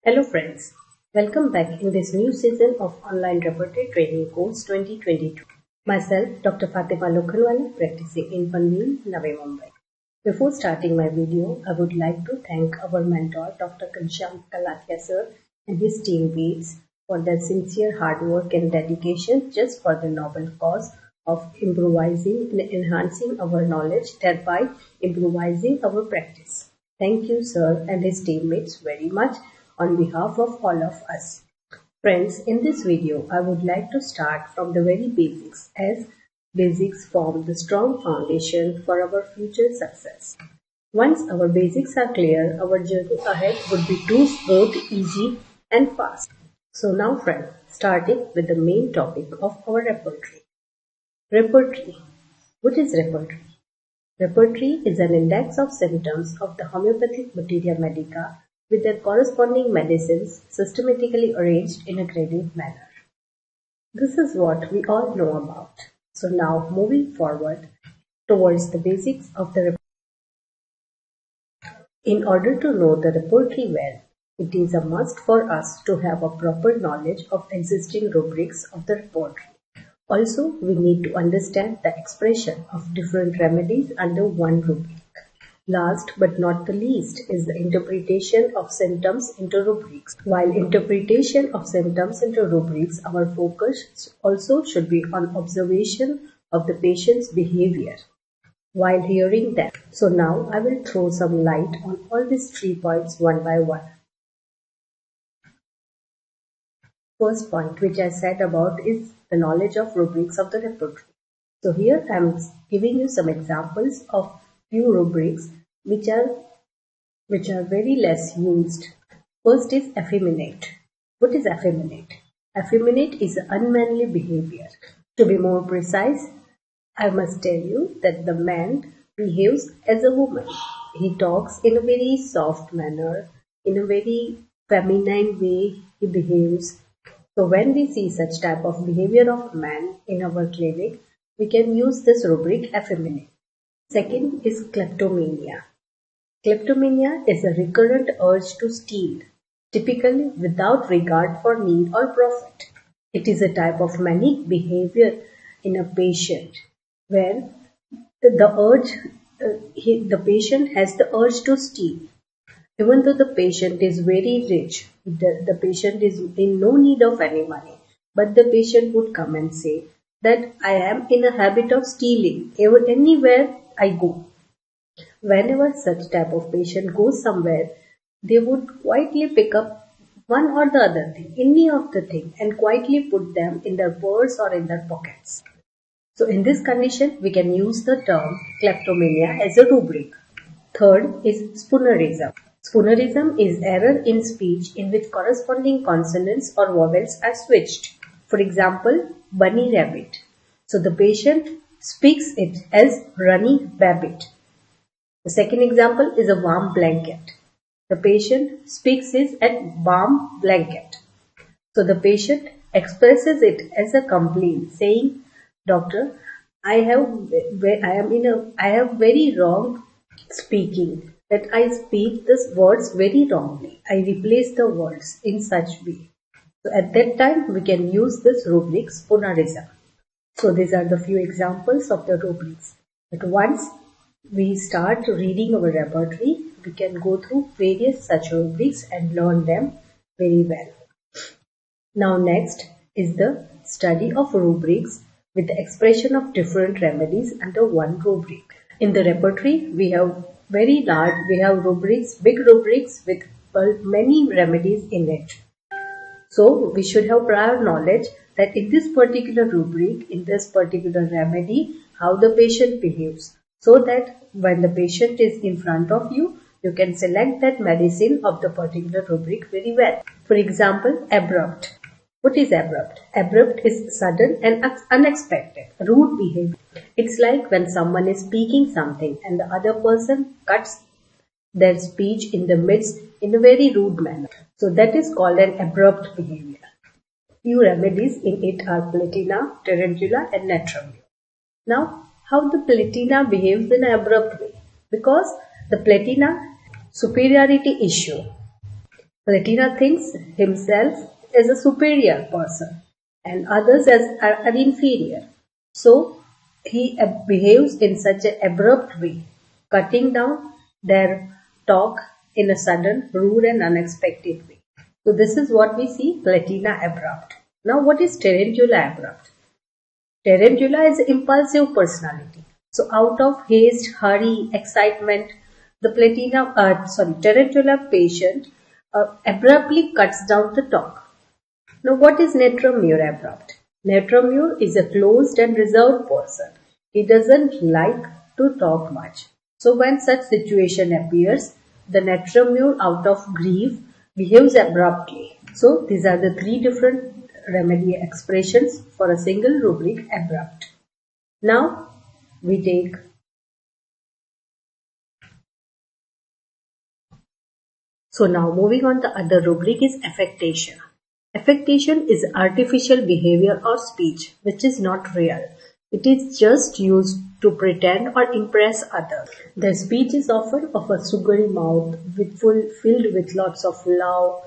Hello friends, welcome back in this new season of Online Repertory Training Course 2022. Myself, Dr. Fatema practicing in Panvel, Navi Mumbai. Before starting my video, I would like to thank our mentor, Dr. Kansham Kalakia sir and his teammates for their sincere hard work and dedication just for the noble cause of improvising and enhancing our knowledge, thereby improvising our practice. Thank you, sir, and his teammates very much on behalf of all of us. Friends, in this video, I would like to start from the very basics, as basics form the strong foundation for our future success. Once our basics are clear, our journey ahead would be too smooth, easy, and fast. So now, friends, starting with the main topic of our repertory. Repertory. What is repertory? Repertory is an index of symptoms of the homeopathic materia medica with their corresponding medicines systematically arranged in a graded manner. This is what we all know about. So now moving forward towards the basics of the repertory. In order to know the repertory well, it is a must for us to have a proper knowledge of existing rubrics of the repertory. Also, we need to understand the expression of different remedies under one rubric. Last but not the least is the interpretation of symptoms into rubrics. While interpretation of symptoms into rubrics, our focus also should be on observation of the patient's behavior while hearing them. So now I will throw some light on all these 3 points one by one. First point which I said about is the knowledge of rubrics of the repertory. So here I am giving you some examples of few rubrics which are very less used. First is effeminate. What is effeminate? Effeminate is unmanly behavior. To be more precise, I must tell you that the man behaves as a woman. He talks in a very soft manner, in a very feminine way he behaves. So when we see such type of behavior of man in our clinic, we can use this rubric effeminate. Second is kleptomania. Kleptomania is a recurrent urge to steal, typically without regard for need or profit. It is a type of manic behavior in a patient where the patient has the urge to steal. Even though the patient is very rich, the patient is in no need of any money, but the patient would come and say that I am in a habit of stealing anywhere I go. Whenever such type of patient goes somewhere, they would quietly pick up one or the other thing, any of the thing, and quietly put them in their purse or in their pockets. So in this condition, we can use the term kleptomania as a rubric. Third is spoonerism. Spoonerism is error in speech in which corresponding consonants or vowels are switched. For example, bunny rabbit. So the patient speaks it as runny babbit. The second example is a warm blanket. The patient speaks it as warm blanket. So the patient expresses it as a complaint, saying, "Doctor, I have very wrong speaking, that I speak these words very wrongly. I replace the words in such way." So at that time, we can use this rubric spoonerism. So these are the few examples of the rubrics. But once we start reading our repertory, we can go through various such rubrics and learn them very well. Now next is the study of rubrics with the expression of different remedies under one rubric. In the repertory, we have rubrics, big rubrics with many remedies in it. So we should have prior knowledge that in this particular rubric, in this particular remedy, how the patient behaves, so that when the patient is in front of you, you can select that medicine of the particular rubric very well. For example, abrupt. What is abrupt? Abrupt is sudden and unexpected, rude behavior. It's like when someone is speaking something and the other person cuts their speech in the midst in a very rude manner. So that is called an abrupt behavior. Few remedies in it are platina, tarantula and natrum. Now, how the platina behaves in an abrupt way? Because the platina superiority issue. Platina thinks himself as a superior person and others as an inferior. So he behaves in such an abrupt way, cutting down their talk in a sudden, rude and unexpected way. So this is what we see Platina abrupt. Now what is Tarantula abrupt? Tarantula is impulsive personality. So out of haste, hurry, excitement, the Tarantula patient abruptly cuts down the talk. Now what is Netromure abrupt? Netromure is a closed and reserved person. He doesn't like to talk much. So when such situation appears, the Netromure out of grief behaves abruptly. So these are the three different remedy expressions for a single rubric abrupt. Now we take now moving on, the other rubric is affectation. Affectation is artificial behavior or speech which is not real. It is just used to pretend or impress others. The speech is often of a sugary mouth filled with lots of love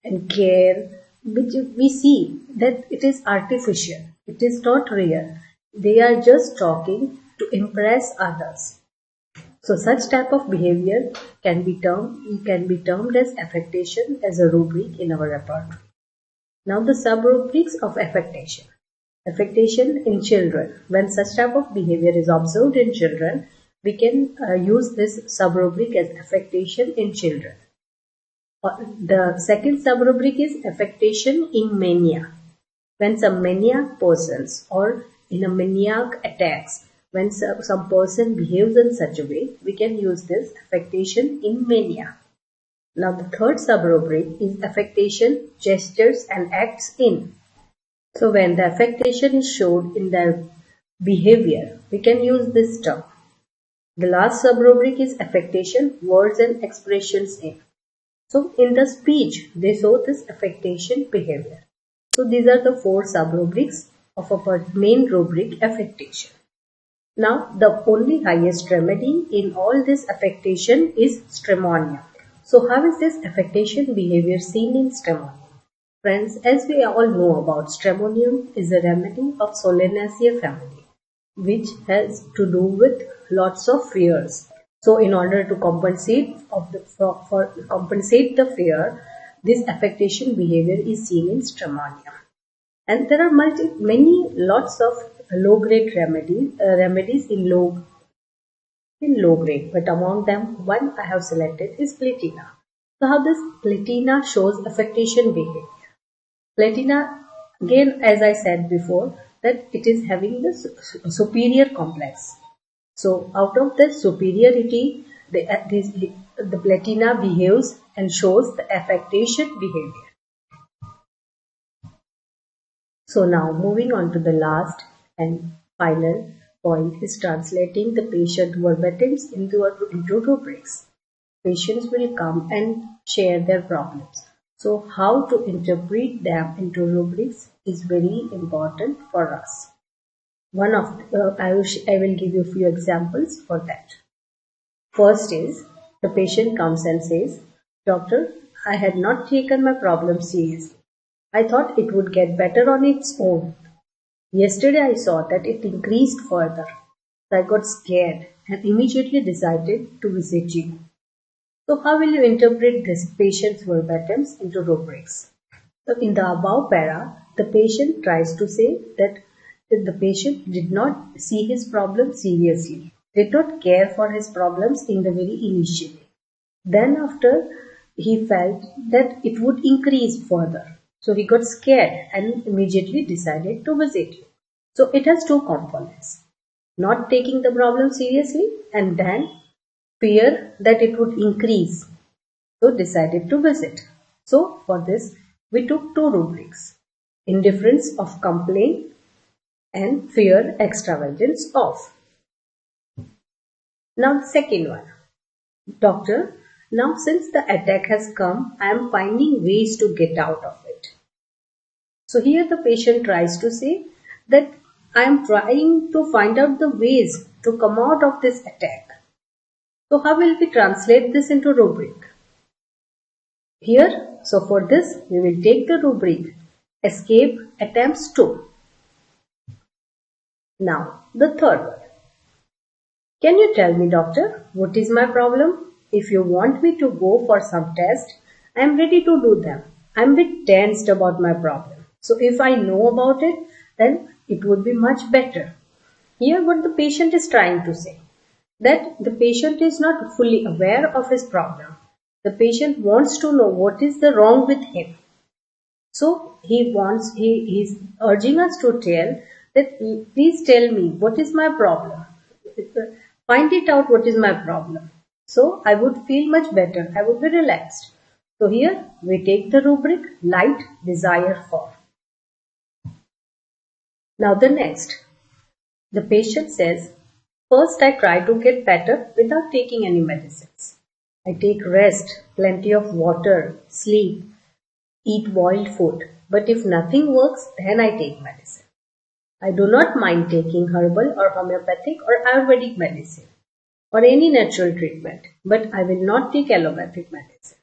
and care, which we see that it is artificial. It is not real. They are just talking to impress others. So such type of behavior can be termed as affectation as a rubric in our repertoire. Now the sub-rubrics of affectation. Affectation in children. When such type of behavior is observed in children, we can use this sub-rubric as affectation in children. The second sub-rubric is affectation in mania. When some maniac persons or in a maniac attacks, when some person behaves in such a way, we can use this affectation in mania. Now the third sub-rubric is affectation, gestures and acts in. So when the affectation is shown in their behavior, we can use this term. The last sub-rubric is affectation, words and expressions in. So in the speech, they show this affectation behavior. So these are the four sub-rubrics of a main rubric, affectation. Now the only highest remedy in all this affectation is stremonia. So how is this affectation behavior seen in stremonia? Friends, as we all know about, stremonium is a remedy of Solanaceae family, which has to do with lots of fears. So in order to compensate compensate the fear, this affectation behavior is seen in stremonia. And there are lots of low-grade remedies in low grade, but among them one I have selected is Platina. So how this Platina shows affectation behavior? Platina, again as I said before, that it is having this superior complex. So out of the superiority, the Platina behaves and shows the affectation behavior. So now moving on to the last and final point is translating the patient verbatims into rubrics. Patients will come and share their problems. So how to interpret them into rubrics is very important for us. I will give you a few examples for that. First is, the patient comes and says, "Doctor, I had not taken my problem seriously. I thought it would get better on its own. Yesterday I saw that it increased further. So I got scared and immediately decided to visit you." So how will you interpret this patient's verbatims into rubrics? So in the above para, the patient tries to say that the patient did not see his problem seriously, did not care for his problems in the very initially. Then after, he felt that it would increase further. So he got scared and immediately decided to visit you. So it has two components. Not taking the problem seriously and then fear that it would increase. So decided to visit. So for this, we took two rubrics. Indifference of complaint and fear extravagance of. Now the second one. "Doctor, now since the attack has come, I am finding ways to get out of it." So here the patient tries to say that I am trying to find out the ways to come out of this attack. So how will we translate this into rubric? Here, so for this, we will take the rubric escape attempts 2. Now, the third one. Can you tell me, doctor, what is my problem? If you want me to go for some test, I am ready to do them. I am a bit tensed about my problem. So if I know about it, then it would be much better. Here what the patient is trying to say, that the patient is not fully aware of his problem. The patient wants to know what is the wrong with him. So he is urging us to tell that please tell me what is my problem. Find it out what is my problem. So I would feel much better. I would be relaxed. So here we take the rubric light desire for. Now the next. The patient says, first I try to get better without taking any medicines. I take rest, plenty of water, sleep, eat boiled food. But if nothing works, then I take medicine. I do not mind taking herbal or homeopathic or Ayurvedic medicine or any natural treatment, but I will not take allopathic medicine.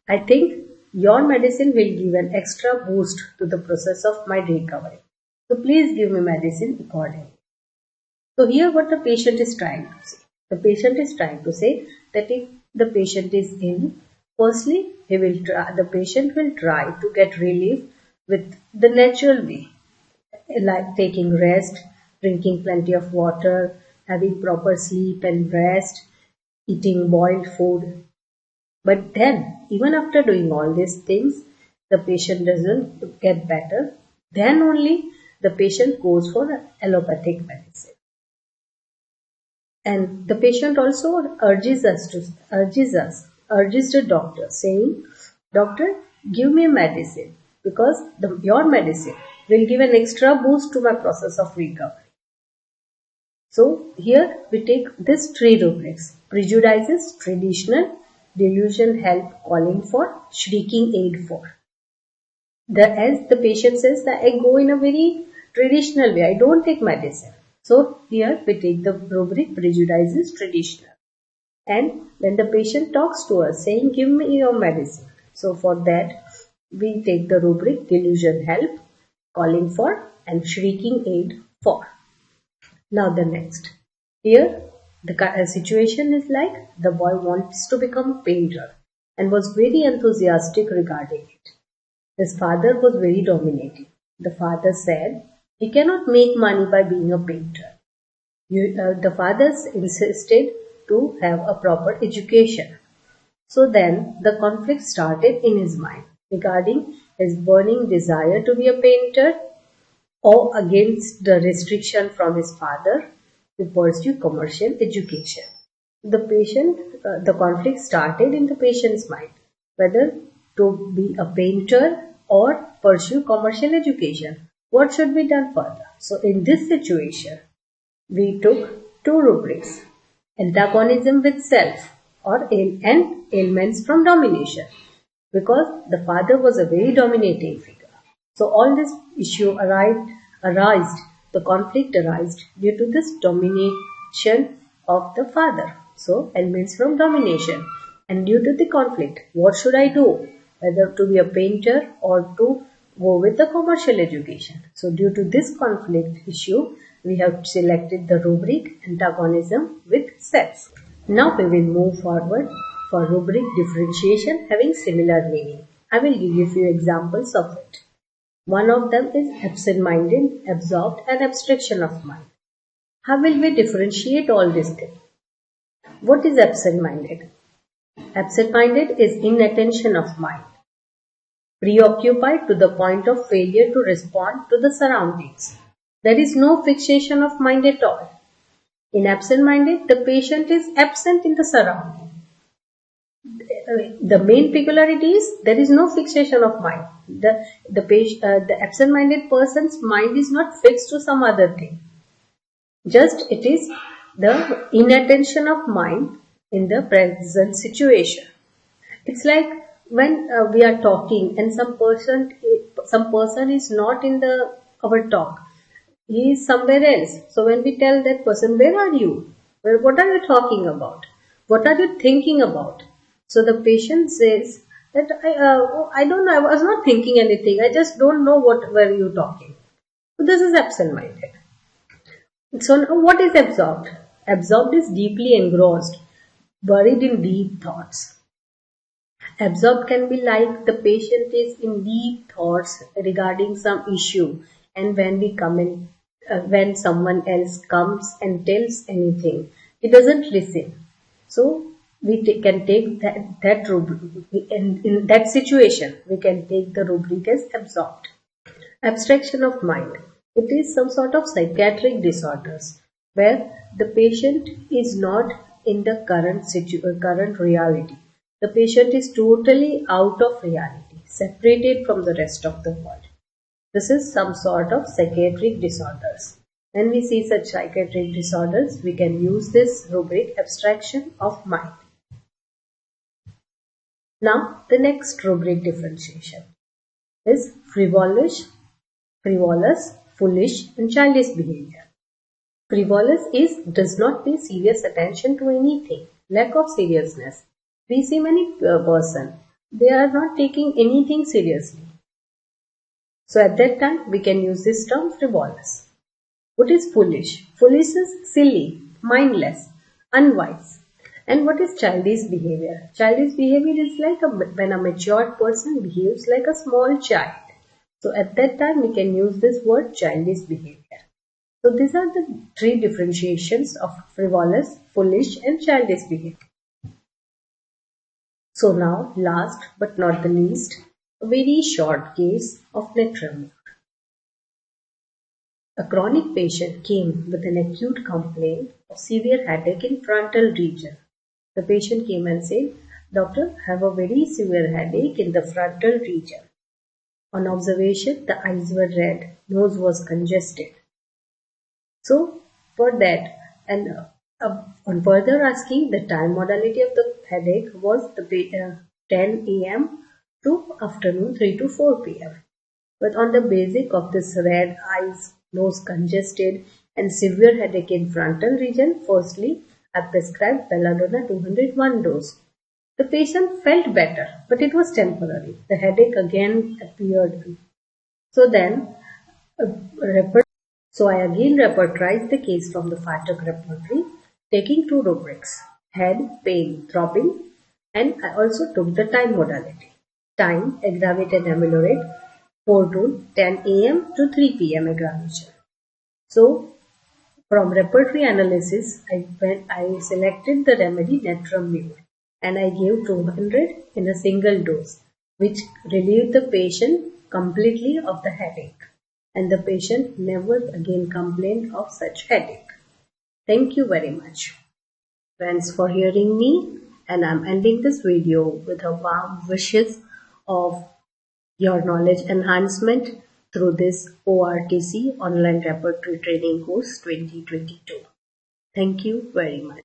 I think your medicine will give an extra boost to the process of my recovery. So please give me medicine accordingly. So here what the patient is trying to say. The patient is trying to say that if the patient is ill, firstly, the patient will try to get relief with the natural way, like taking rest, drinking plenty of water, having proper sleep and rest, eating boiled food. But then, even after doing all these things, the patient doesn't get better. Then only the patient goes for allopathic medicine. And the patient also urges the doctor, saying, doctor, give me medicine because your medicine will give an extra boost to my process of recovery. So here we take these 3 rubrics: prejudices, traditional, delusion, help, calling for, shrieking aid for. As the patient says that I go in a very traditional way, I don't take medicine. So here we take the rubric prejudices, traditional. And when the patient talks to us saying give me your medicine, so for that we take the rubric delusion, help, calling for, and shrieking aid for. Now the next. Here the situation is like the boy wants to become a painter and was very enthusiastic regarding it. His father was very dominating. The father said he cannot make money by being a painter. The father insisted to have a proper education. So then the conflict started in his mind regarding his burning desire to be a painter or against the restriction from his father to pursue commercial education. The conflict started in the patient's mind whether to be a painter or pursue commercial education. What should be done further? So in this situation, we took 2 rubrics: antagonism with self and ailments from domination, because the father was a very dominating figure. So all this issue the conflict arose due to this domination of the father. So ailments from domination, and due to the conflict, what should I do? Whether to be a painter or to go with the commercial education. So due to this conflict issue, we have selected the rubric antagonism with self. Now we will move forward for rubric differentiation having similar meaning. I will give you a few examples of it. One of them is absent-minded, absorbed, and abstraction of mind. How will we differentiate all these things? What is absent-minded? Absent-minded is inattention of mind, preoccupied to the point of failure to respond to the surroundings. There is no fixation of mind at all. In absent-minded, the patient is absent in the surrounding. The main peculiarity is there is no fixation of mind. The absent-minded person's mind is not fixed to some other thing. Just it is the inattention of mind in the present situation. It's like when we are talking and some person is not in our talk. He is somewhere else. So when we tell that person, where are you? What are you talking about? What are you thinking about? So the patient says that I don't know, I was not thinking anything. I just don't know what were you talking. So this is absent-minded. So now what is absorbed? Absorbed is deeply engrossed, buried in deep thoughts. Absorbed can be like the patient is in deep thoughts regarding some issue, and when we come in, when someone else comes and tells anything, he doesn't listen. So we can take that rubric in that situation. We can take the rubric as absorbed. Abstraction of mind. It is some sort of psychiatric disorders where the patient is not in the current reality. The patient is totally out of reality, separated from the rest of the world. This is some sort of psychiatric disorders. When we see such psychiatric disorders, we can use this rubric, abstraction of mind. Now, the next rubric, differentiation, is frivolous, foolish, and childish behavior. Frivolous is does not pay serious attention to anything. Lack of seriousness. We see many person, they are not taking anything seriously. So at that time we can use this term frivolous. What is foolish? Foolish is silly, mindless, unwise. And what is childish behavior? Childish behavior is like when a matured person behaves like a small child. So at that time we can use this word childish behavior. So these are the three differentiations of frivolous, foolish, and childish behavior. So now, last but not the least, a very short case of neck tremor. A chronic patient came with an acute complaint of severe headache in frontal region. The patient came and said, "Doctor, I have a very severe headache in the frontal region." On observation, the eyes were red, nose was congested. So for that, and on further asking, the time modality of the headache was the 10 a.m. to afternoon 3 to 4 p.m. But on the basis of this red eyes, nose congested, and severe headache in frontal region, firstly, I prescribed belladonna 201 dose. The patient felt better, but it was temporary. The headache again appeared. So then, I again repertorized the case from the FATOC repertory, taking two rubrics, head, pain, throbbing, and I also took the time modality. Time, aggravate and ameliorate, 4 to 10 a.m. to 3 p.m. aggravation. So, from repertory analysis, I selected the remedy Netramune and I gave 200 in a single dose, which relieved the patient completely of the headache. And the patient never again complained of such headache. Thank you very much, friends, for hearing me, and I'm ending this video with a warm wishes of your knowledge enhancement through this ORTC Online Repertory Training Course 2022. Thank you very much.